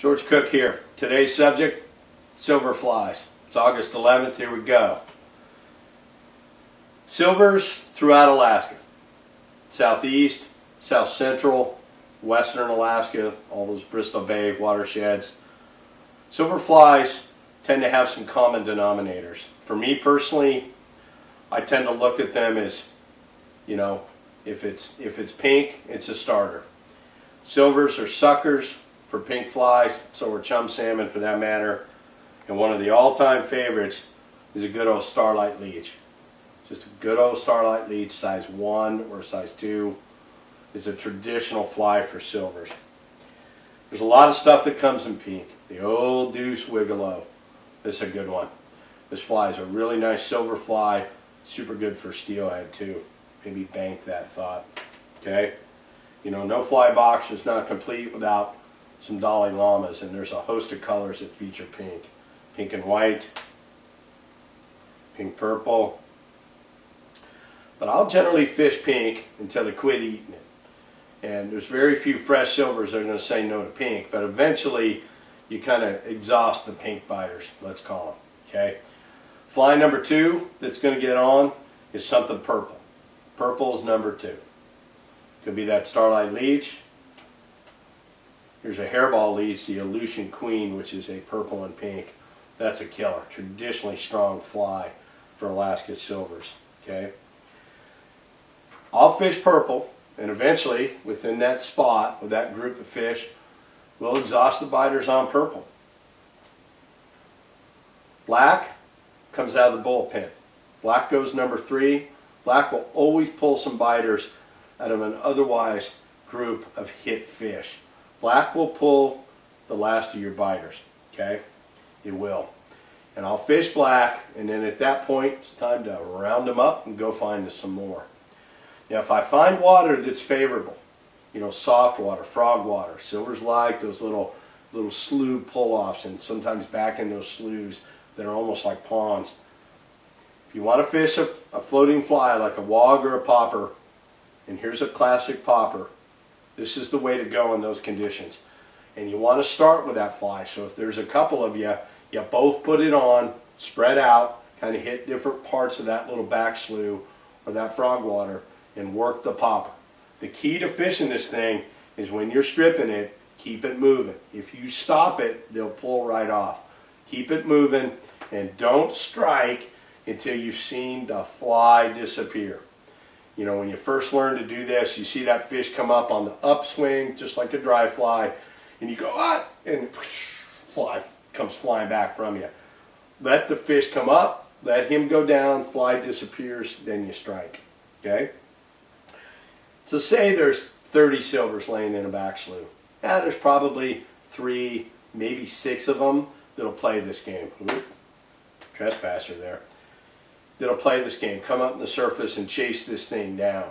George Cook here. Today's subject, silver flies. It's August 11th, here we go. Silvers throughout Alaska. Southeast, south central, western Alaska, all those Bristol Bay watersheds. Silver flies tend to have some common denominators. For me personally, I tend to look at them as, if it's pink, it's a starter. Silvers are suckers for pink flies, so are chum salmon for that matter. And one of the all-time favorites is a good old starlight leech. Just a good old starlight leech, size 1 or size 2, is a traditional fly for silvers. There's a lot of stuff that comes in pink. The old Deuce Wigelow, this is a good one. This fly is a really nice silver fly, super good for steelhead too. Maybe bank that thought, okay? No fly box is not complete without some Dalai Lamas, and there's a host of colors that feature pink. Pink and white, pink purple. But I'll generally fish pink until they quit eating it. And there's very few fresh silvers that are going to say no to pink, but eventually you kind of exhaust the pink biters, let's call them, okay? Fly number 2 that's going to get on is something purple. Purple is number 2. Could be that starlight leech. Here's a hairball leech, the Aleutian Queen, which is a purple and pink. That's a killer, traditionally strong fly for Alaska silvers, okay? I'll fish purple, and eventually, within that spot, with that group of fish, we'll exhaust the biters on purple. Black comes out of the bullpen. Black goes number 3. Black will always pull some biters out of an otherwise group of hit fish. Black will pull the last of your biters, okay? It will. And I'll fish black, and then at that point, it's time to round them up and go find some more. Now, if I find water that's favorable, soft water, frog water, silvers like those little slough pull-offs, and sometimes back in those sloughs that are almost like ponds. If you want to fish a floating fly like a wog or a popper, and here's a classic popper, this is the way to go in those conditions. And you want to start with that fly. So if there's a couple of you, you both put it on, spread out, kind of hit different parts of that little back slough or that frog water, and work the popper. The key to fishing this thing is when you're stripping it, keep it moving. If you stop it, they'll pull right off. Keep it moving, and don't strike until you've seen the fly disappear. When you first learn to do this, you see that fish come up on the upswing, just like a dry fly, and you go, ah, and fly comes flying back from you. Let the fish come up, let him go down, fly disappears, then you strike, okay? So say there's 30 silvers laying in a back slough. Now there's probably 3, maybe 6 of them that'll play this game. Oop, trespasser there. That'll play this game, come up on the surface and chase this thing down.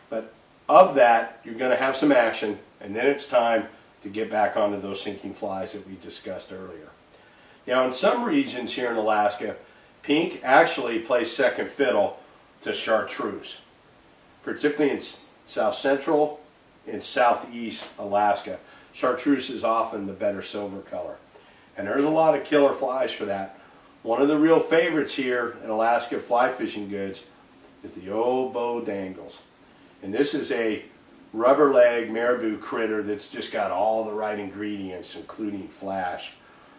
But of that, you're going to have some action, and then it's time to get back onto those sinking flies that we discussed earlier. Now, in some regions here in Alaska, pink actually plays second fiddle to chartreuse, particularly in south central and southeast Alaska. Chartreuse is often the better silver color, and there's a lot of killer flies for that. One of the real favorites here in Alaska fly fishing goods is the old bow dangles. And this is a rubber leg marabou critter that's just got all the right ingredients, including flash.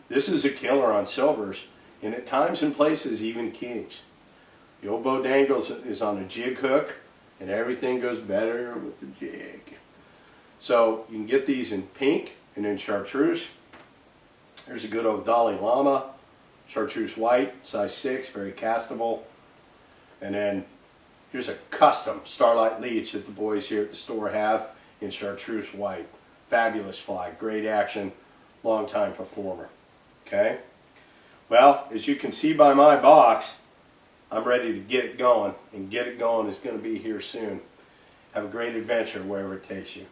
This is a killer on silvers, and at times and places even kings. The old bow dangles is on a jig hook, and everything goes better with the jig. So you can get these in pink and in chartreuse. There's a good old Dalai Lama. Chartreuse white, size 6, very castable. And then here's a custom starlight leech that the boys here at the store have in chartreuse white. Fabulous fly, great action, long time performer. Okay? Well, as you can see by my box, I'm ready to get it going, and get it going is going to be here soon. Have a great adventure wherever it takes you.